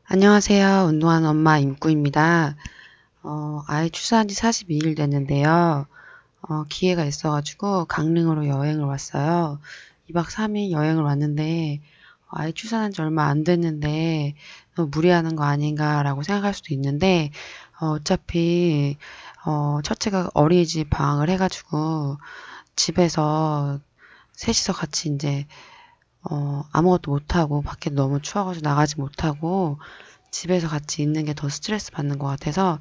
안녕하세요. 운동하는 엄마 임꾸입니다. 아이 출산한 지 42일 됐는데요. 기회가 있어가지고 강릉으로 여행을 왔어요. 2박 3일 여행을 왔는데 아이 출산한 지 얼마 안 됐는데 너무 무리하는 거 아닌가라고 생각할 수도 있는데 어차피 첫째가 어린이집 방학을 해가지고 집에서 셋이서 같이 이제 아무것도 못하고 밖에 너무 추워가지고 나가지 못하고 집에서 같이 있는 게 더 스트레스 받는 것 같아서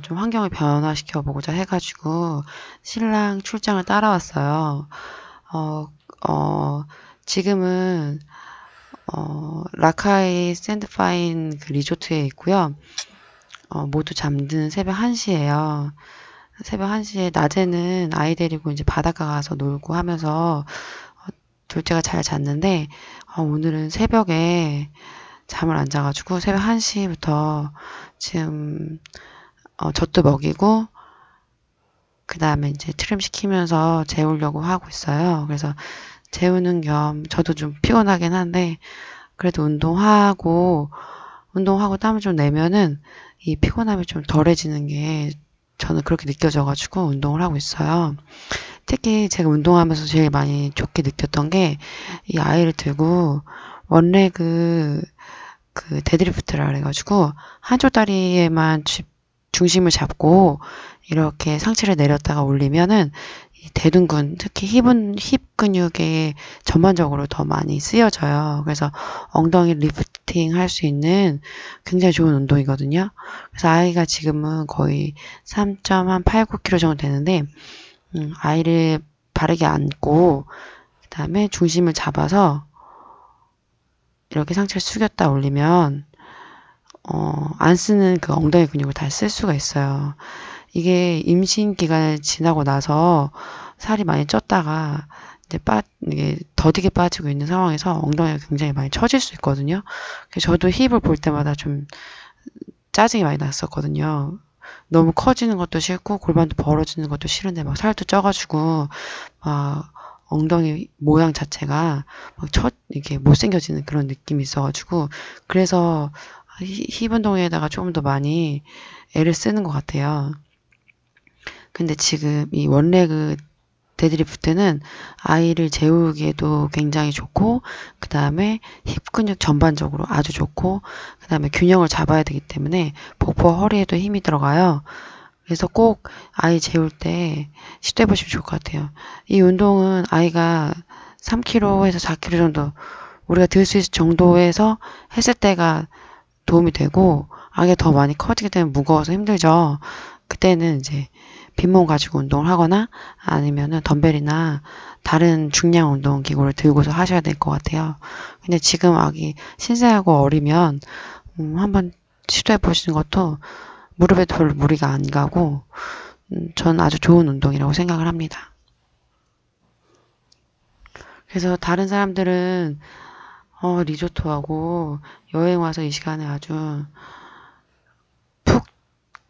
좀 환경을 변화시켜 보고자 해가지고 신랑 출장을 따라왔어요. 지금은 라카이 샌드파인 그 리조트에 있고요. 모두 잠드는 새벽 1시예요. 새벽 1시에 낮에는 아이 데리고 이제 바닷가 가서 놀고 하면서 둘째가 잘 잤는데 오늘은 새벽에 잠을 안 자가지고 새벽 1시부터 지금 젖도 먹이고 그 다음에 이제 트림 시키면서 재우려고 하고 있어요. 그래서 재우는 겸 저도 좀 피곤하긴 한데 그래도 운동하고 땀을 좀 내면은 이 피곤함이 좀 덜해지는 게 저는 그렇게 느껴져가지고 운동을 하고 있어요. 특히 제가 운동하면서 제일 많이 좋게 느꼈던 게 이 아이를 들고 원레그 그 데드리프트라 그래가지고 한쪽 다리에만 중심을 잡고 이렇게 상체를 내렸다가 올리면은 이 대둔근 특히 힙 근육에 전반적으로 더 많이 쓰여져요. 그래서 엉덩이 리프팅 할 수 있는 굉장히 좋은 운동이거든요. 그래서 아이가 지금은 거의 3.89kg 정도 되는데 아이를 바르게 안고 그 다음에 중심을 잡아서 이렇게 상체를 숙였다 올리면 안 쓰는 그 엉덩이 근육을 다 쓸 수가 있어요. 이게 임신 기간을 지나고 나서 살이 많이 쪘다가 이제 이게 더디게 빠지고 있는 상황에서 엉덩이가 굉장히 많이 처질 수 있거든요. 그래서 저도 힙을 볼 때마다 좀 짜증이 많이 났었거든요. 너무 커지는 것도 싫고 골반도 벌어지는 것도 싫은데 막 살도 쪄가지고 막 엉덩이 모양 자체가 막 이렇게 못생겨지는 그런 느낌이 있어가지고 그래서 힙 운동에다가 조금 더 많이 애를 쓰는 것 같아요. 근데 지금 이 원레그 데드리프트는 아이를 재우기에도 굉장히 좋고 그 다음에 힙 근육 전반적으로 아주 좋고 그 다음에 균형을 잡아야 되기 때문에 복부와 허리에도 힘이 들어가요. 그래서 꼭 아이 재울 때 시도해 보시면 좋을 것 같아요. 이 운동은 아이가 3kg에서 4kg 정도 우리가 들 수 있을 정도에서 했을 때가 도움이 되고 아기가 더 많이 커지기 때문에 무거워서 힘들죠. 그때는 이제 빈몸 가지고 운동을 하거나 아니면은 덤벨이나 다른 중량 운동 기구를 들고서 하셔야 될 것 같아요. 근데 지금 아기 신생하고 어리면 한번 시도해 보시는 것도 무릎에도 별로 무리가 안 가고 전 아주 좋은 운동이라고 생각을 합니다. 그래서 다른 사람들은 리조트하고 여행 와서 이 시간에 아주 푹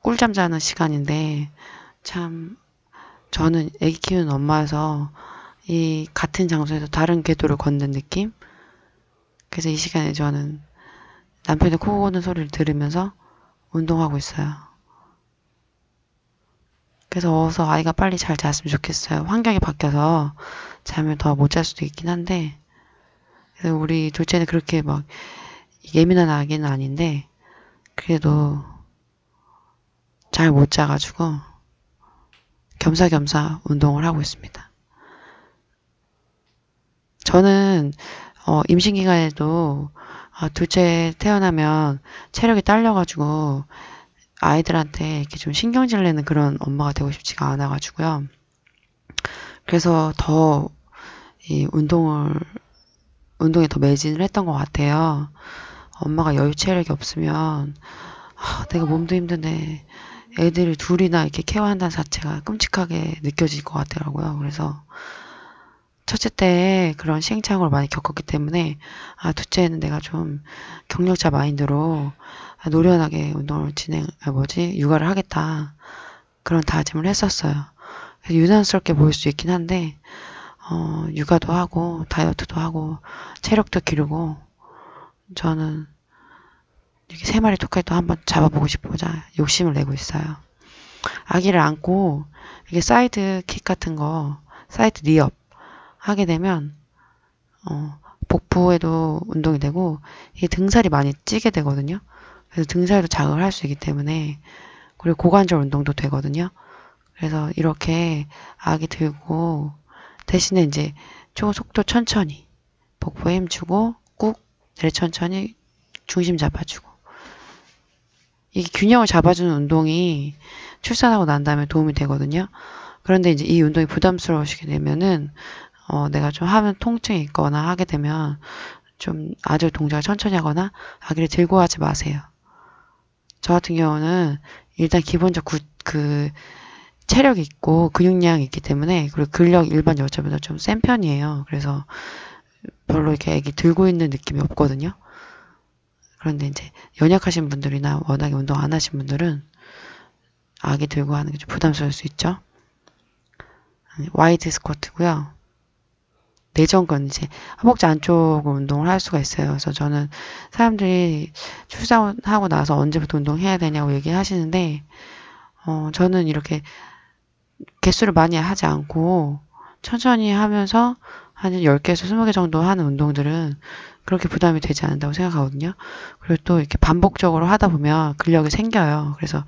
꿀잠 자는 시간인데 참 저는 애기 키우는 엄마여서 이 같은 장소에서 다른 궤도를 걷는 느낌? 그래서 이 시간에 저는 남편의 코 고는 소리를 들으면서 운동하고 있어요. 그래서 어서 아이가 빨리 잘 잤으면 좋겠어요. 환경이 바뀌어서 잠을 더 못 잘 수도 있긴 한데 그래서 우리 둘째는 그렇게 막 예민한 아기는 아닌데 그래도 잘 못 자가지고 겸사겸사 운동을 하고 있습니다. 저는 임신 기간에도 둘째 태어나면 체력이 딸려가지고 아이들한테 이렇게 좀 신경질 내는 그런 엄마가 되고 싶지가 않아가지고요. 그래서 더 이 운동에 더 매진을 했던 것 같아요. 엄마가 여유 체력이 없으면 내가 몸도 힘든데 애들을 둘이나 이렇게 케어한다는 자체가 끔찍하게 느껴질 것 같더라고요. 그래서 첫째 때 그런 시행착오를 많이 겪었기 때문에 둘째는 내가 좀 경력자 마인드로 노련하게 운동을 육아를 하겠다. 그런 다짐을 했었어요. 그래서 유난스럽게 보일 수 있긴 한데 육아도 하고 다이어트도 하고 체력도 기르고 저는 이렇게 3마리 토끼도 한번 잡아보고 싶고자 욕심을 내고 있어요. 아기를 안고 이게 사이드 킥 같은 거, 사이드 리업 하게 되면 복부에도 운동이 되고 이게 등살이 많이 찌게 되거든요. 그래서 등살도 자극을 할 수 있기 때문에 그리고 고관절 운동도 되거든요. 그래서 이렇게 아기 들고 대신에 이제 초속도 천천히 복부에 힘주고 꾹 내려 천천히 중심 잡아주고 이게 균형을 잡아주는 운동이 출산하고 난 다음에 도움이 되거든요. 그런데 이제 이 운동이 부담스러우시게 되면은 내가 좀 하면 통증이 있거나 하게 되면 좀 아주 동작을 천천히 하거나 아기를 들고 하지 마세요. 저 같은 경우는 일단 기본적 체력이 있고 근육량이 있기 때문에 그리고 근력 일반 여자보다 좀 센 편이에요. 그래서 별로 이렇게 애기 들고 있는 느낌이 없거든요. 그런데 이제 연약하신 분들이나 워낙에 운동 안 하신 분들은 아기 들고 하는 게 좀 부담스러울 수 있죠. 와이드 스쿼트고요. 내전근 이제 허벅지 안쪽으로 운동을 할 수가 있어요. 그래서 저는 사람들이 출산하고 나서 언제부터 운동해야 되냐고 얘기하시는데 저는 이렇게 개수를 많이 하지 않고 천천히 하면서 한 10개에서 20개 정도 하는 운동들은 그렇게 부담이 되지 않는다고 생각하거든요. 그리고 또 이렇게 반복적으로 하다 보면 근력이 생겨요. 그래서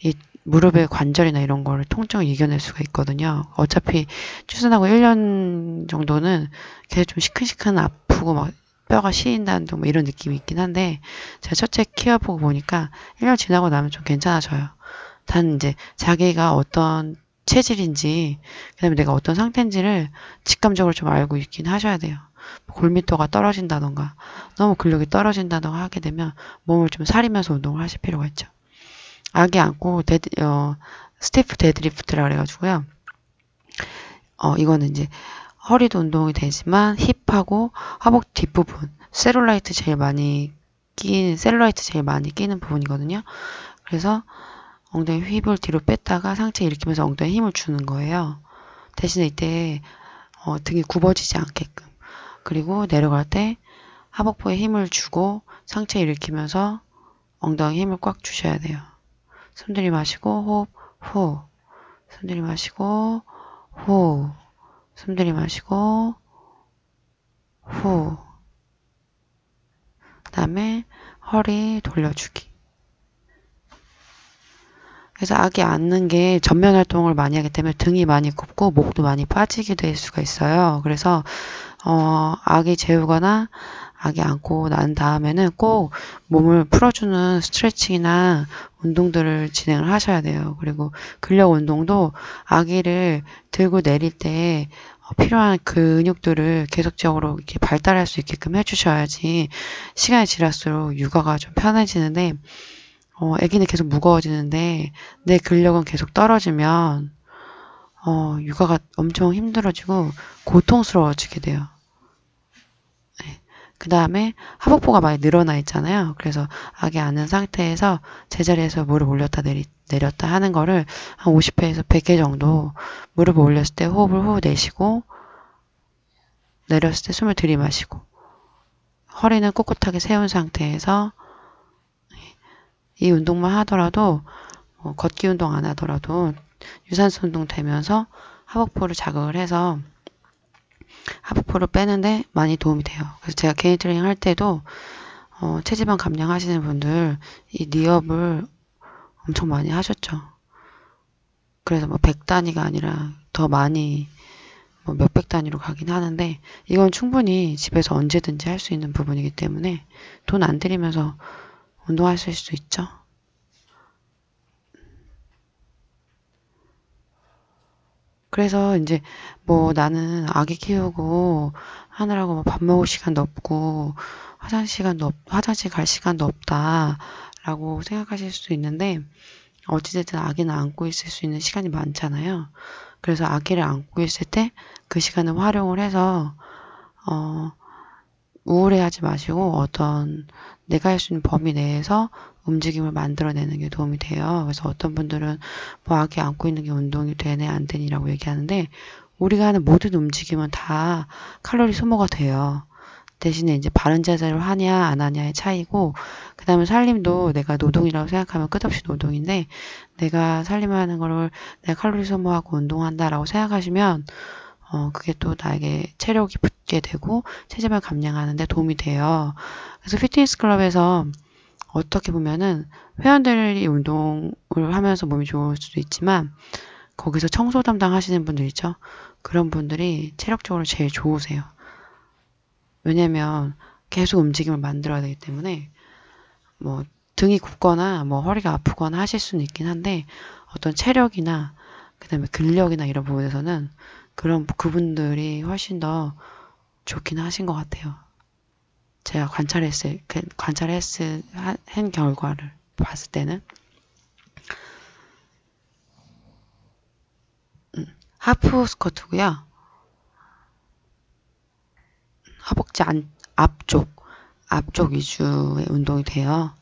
이 무릎의 관절이나 이런 거를 통증을 이겨낼 수가 있거든요. 어차피 출산하고 1년 정도는 계속 좀 시큰시큰 아프고 막 뼈가 시린다는 뭐 이런 느낌이 있긴 한데 제가 첫째 키워보고 보니까 1년 지나고 나면 좀 괜찮아져요. 단 이제 자기가 어떤 체질인지 그다음에 내가 어떤 상태인지를 직감적으로 좀 알고 있긴 하셔야 돼요. 골밀도가 떨어진다던가 너무 근력이 떨어진다던가 하게 되면 몸을 좀 사리면서 운동을 하실 필요가 있죠. 아기 안고 스티프 데드리프트라 그래가지고요. 이거는 이제 허리도 운동이 되지만 힙하고 허벅 뒷부분 셀룰라이트 제일 많이 끼는 부분이거든요. 그래서 엉덩이 힙을 뒤로 뺐다가 상체 일으키면서 엉덩이에 힘을 주는 거예요. 대신에 이때 등이 굽어지지 않게끔 그리고 내려갈 때 하복부에 힘을 주고 상체 일으키면서 엉덩이 힘을 꽉 주셔야 돼요. 숨 들이마시고 호흡 후 숨 들이마시고 후 숨 들이마시고 후 그 다음에 허리 돌려주기. 그래서 아기 앉는 게 전면 활동을 많이 하기 때문에 등이 많이 굽고 목도 많이 빠지게 될 수가 있어요. 그래서 아기 재우거나 아기 안고 난 다음에는 꼭 몸을 풀어주는 스트레칭이나 운동들을 진행을 하셔야 돼요. 그리고 근력 운동도 아기를 들고 내릴 때 필요한 근육들을 계속적으로 이렇게 발달할 수 있게끔 해주셔야지 시간이 지날수록 육아가 좀 편해지는데 아기는 계속 무거워지는데 내 근력은 계속 떨어지면 육아가 엄청 힘들어지고 고통스러워지게 돼요. 네. 그 다음에 하복부가 많이 늘어나 있잖아요. 그래서 아기 앉은 상태에서 제자리에서 무릎 올렸다 내렸다 하는 거를 한 50회에서 100회 정도 무릎을 올렸을 때 호흡을 후 내쉬고 내렸을 때 숨을 들이마시고 허리는 꼿꼿하게 세운 상태에서 이 운동만 하더라도 걷기 운동 안 하더라도 유산소 운동 되면서 하복부를 자극을 해서 하복부를 빼는데 많이 도움이 돼요. 그래서 제가 개인 트레이닝 할 때도 체지방 감량하시는 분들 이 니업을 엄청 많이 하셨죠. 그래서 뭐 100단위가 아니라 더 많이 뭐 몇백 단위로 가긴 하는데 이건 충분히 집에서 언제든지 할 수 있는 부분이기 때문에 돈 안 들이면서 운동하실 수 있죠. 그래서 이제 뭐 나는 아기 키우고 하느라고 뭐 밥 먹을 시간도 없고 화장실 갈 시간도 없다라고 생각하실 수도 있는데 어찌됐든 아기는 안고 있을 수 있는 시간이 많잖아요. 그래서 아기를 안고 있을 때 그 시간을 활용을 해서 우울해하지 마시고 어떤 내가 할 수 있는 범위 내에서 움직임을 만들어내는 게 도움이 돼요. 그래서 어떤 분들은 뭐 아기 안고 있는 게 운동이 되네 안 되니라고 얘기하는데 우리가 하는 모든 움직임은 다 칼로리 소모가 돼요. 대신에 이제 바른 자세로 하냐 안 하냐의 차이고 그 다음에 살림도 내가 노동이라고 생각하면 끝없이 노동인데 내가 살림하는 거를 내가 칼로리 소모하고 운동한다라고 생각하시면 그게 또 나에게 체력이 붙게 되고 체지방 감량하는 데 도움이 돼요. 그래서 피트니스 클럽에서 어떻게 보면은 회원들이 운동을 하면서 몸이 좋을 수도 있지만 거기서 청소 담당 하시는 분들 있죠. 그런 분들이 체력적으로 제일 좋으세요. 왜냐면 계속 움직임을 만들어야 되기 때문에 뭐 등이 굽거나 뭐 허리가 아프거나 하실 수는 있긴 한데 어떤 체력이나 그다음에 근력이나 이런 부분에서는 그분들이 훨씬 더 좋긴 하신 것 같아요. 제가 한 결과를 봤을 때는 하프 스쿼트고요. 허벅지 앞쪽 위주의 운동이 돼요.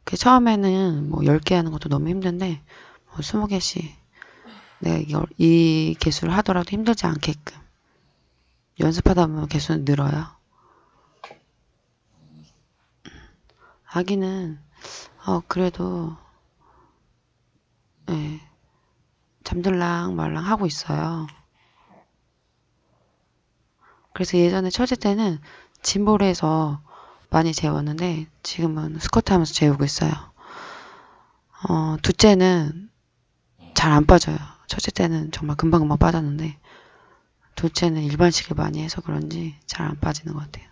처음에는 뭐 10개 하는 것도 너무 힘든데 뭐 20개씩 내가 이 개수를 하더라도 힘들지 않게끔 연습하다 보면 개수는 늘어요. 아기는 그래도 예, 잠들랑 말랑 하고 있어요. 그래서 예전에 첫째 때는 짐볼에서 많이 재웠는데 지금은 스쿼트 하면서 재우고 있어요. 둘째는 잘 안 빠져요. 첫째 때는 정말 금방금방 빠졌는데 둘째는 일반식을 많이 해서 그런지 잘 안 빠지는 것 같아요.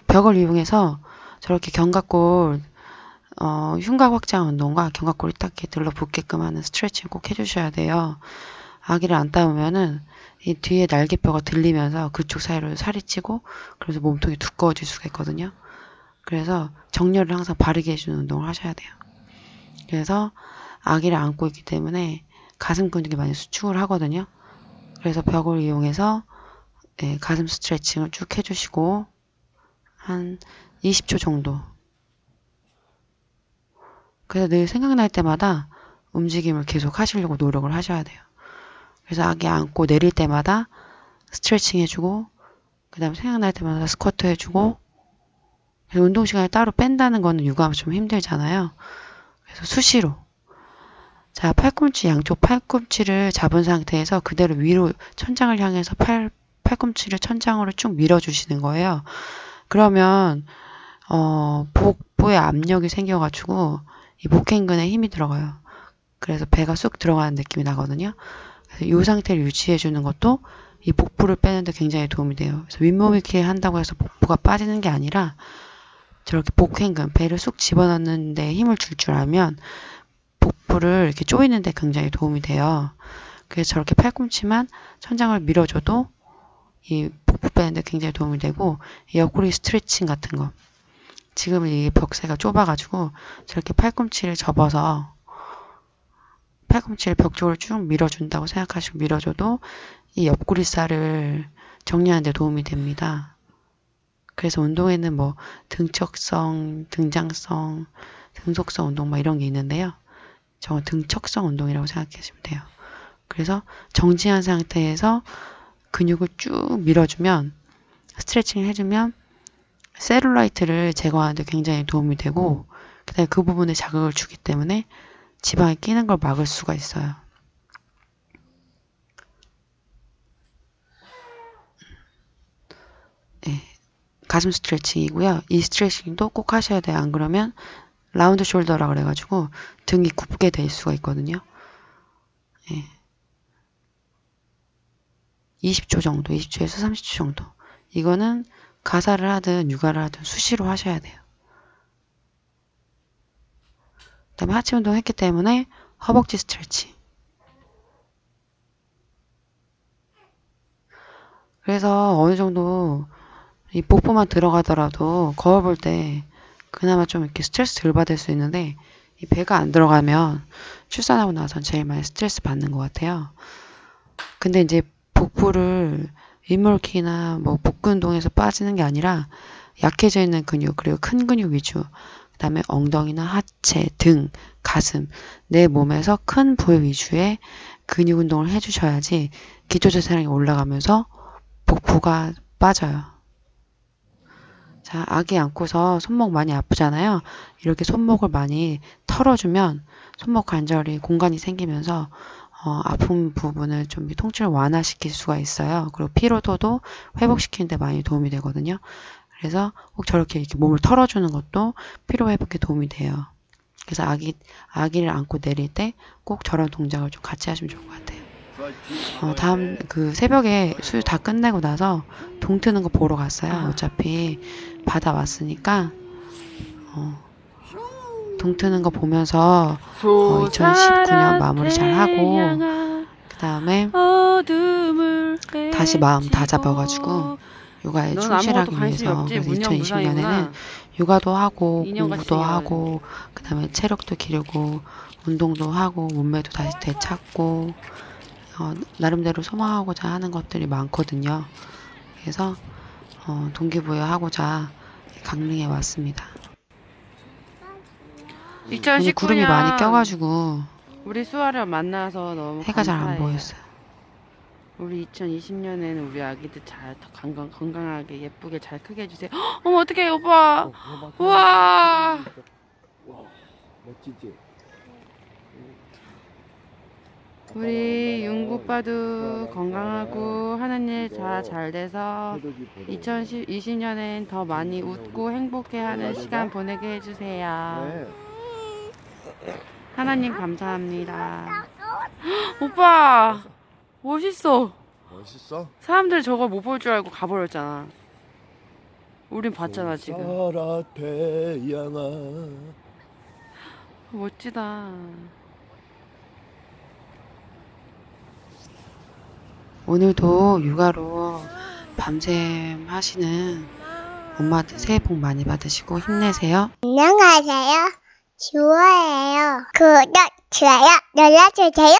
벽을 이용해서 저렇게 견갑골 흉곽 확장 운동과 견갑골이 딱 이렇게 들러붙게끔 하는 스트레칭 꼭 해주셔야 돼요. 아기를 안다 보면은 이 뒤에 날개뼈가 들리면서 그쪽 사이로 살이 찌고 그래서 몸통이 두꺼워질 수가 있거든요. 그래서 정렬을 항상 바르게 해주는 운동을 하셔야 돼요. 그래서 아기를 안고 있기 때문에 가슴 근육이 많이 수축을 하거든요. 그래서 벽을 이용해서 가슴 스트레칭을 쭉 해주시고 한 20초 정도. 그래서 늘 생각날 때마다 움직임을 계속 하시려고 노력을 하셔야 돼요. 그래서 아기 안고 내릴 때마다 스트레칭 해주고 그 다음에 생각날 때마다 스쿼트 해주고 운동 시간에 따로 뺀다는 거는 육아하면 좀 힘들잖아요. 그래서 수시로 자 양쪽 팔꿈치를 잡은 상태에서 그대로 위로 천장을 향해서 팔꿈치를 천장으로 쭉 밀어주시는 거예요. 그러면 복부에 압력이 생겨가지고 이 목행근에 힘이 들어가요. 그래서 배가 쑥 들어가는 느낌이 나거든요. 그래서 이 상태를 유지해주는 것도 이 복부를 빼는데 굉장히 도움이 돼요. 그래서 윗몸 일으키기 한다고 해서 복부가 빠지는 게 아니라 저렇게 복행근, 배를 쑥 집어넣는 데 힘을 줄 알면 복부를 이렇게 조이는 데 굉장히 도움이 돼요. 그래서 저렇게 팔꿈치만 천장을 밀어줘도 이 복부 빼는 데 굉장히 도움이 되고 옆구리 스트레칭 같은 거 지금은 이게 벽세가 좁아가지고 저렇게 팔꿈치를 접어서 팔꿈치를 벽 쪽으로 쭉 밀어준다고 생각하시고 밀어줘도 이 옆구리살을 정리하는 데 도움이 됩니다. 그래서 운동에는 뭐 등척성, 등장성, 등속성 운동 막 이런 게 있는데요. 저건 등척성 운동이라고 생각하시면 돼요. 그래서 정지한 상태에서 근육을 쭉 밀어주면 스트레칭을 해주면 셀룰라이트를 제거하는 데 굉장히 도움이 되고 그다음에 그 부분에 자극을 주기 때문에 지방이 끼는 걸 막을 수가 있어요. 네, 가슴 스트레칭이고요. 이 스트레칭도 꼭 하셔야 돼요. 안 그러면 라운드 숄더라 그래가지고 등이 굽게 될 수가 있거든요. 네. 20초 정도, 20초에서 30초 정도. 이거는 가사를 하든 육아를 하든 수시로 하셔야 돼요. 그 다음에 하체 운동 했기 때문에 허벅지 스트레칭. 그래서 어느 정도 이 복부만 들어가더라도 거울 볼 때 그나마 좀 이렇게 스트레스 덜 받을 수 있는데 이 배가 안 들어가면 출산하고 나선 제일 많이 스트레스 받는 것 같아요. 근데 이제 복부를 일몰키나 뭐 복근 운동에서 빠지는 게 아니라 약해져 있는 근육, 그리고 큰 근육 위주, 그 다음에 엉덩이나 하체, 등, 가슴, 내 몸에서 큰 부위 위주의 근육 운동을 해주셔야지 기초대사량이 올라가면서 복부가 빠져요. 자, 아기 안고서 손목 많이 아프잖아요. 이렇게 손목을 많이 털어주면 손목 관절이 공간이 생기면서 아픈 부분을 좀 통증을 완화시킬 수가 있어요. 그리고 피로도도 회복시키는 데 많이 도움이 되거든요. 그래서 꼭 저렇게 이렇게 몸을 털어주는 것도 피로 회복에 도움이 돼요. 그래서 아기를 안고 내릴 때 꼭 저런 동작을 좀 같이 하시면 좋을 것 같아요. 다음 그 새벽에 수유 다 끝내고 나서 동 트는 거 보러 갔어요. 어차피 바다 왔으니까 동 트는 거 보면서 2019년 마무리 잘 하고 그 다음에 다시 마음 다 잡아가지고 요가에 충실하기 위해서 2020년에는 요가도 하고 공부도 하고 그 다음에 체력도 기르고 운동도 하고 몸매도 다시 되찾고 나름대로 소망하고자 하는 것들이 많거든요. 그래서 동기부여하고자 강릉에 왔습니다. 오늘 구름이 많이 껴가지고 우리 수아를 만나서 너무 해가 잘 안 감사해요. 보였어요. 우리 2020년에는 우리 아기들 잘 건강하게 예쁘게 잘 크게 해주세요. 헉, 어머 어떡해 오빠. 우와. 멋지지? 우리 윤구 오빠도 건강하고 하는 일 다 잘 돼서 2020년엔 더 많이 웃고 행복해하는 시간 보내게 해주세요. 하나님 감사합니다. 헉, 오빠 멋있어. 멋있어? 사람들 저거 못 볼 줄 알고 가버렸잖아. 우린 봤잖아 지금. 살아 태양아. 멋지다. 오늘도 육아로 밤샘 하시는 엄마들 새해 복 많이 받으시고 힘내세요. 안녕하세요. 좋아해요. 구독, 좋아요 눌러주세요.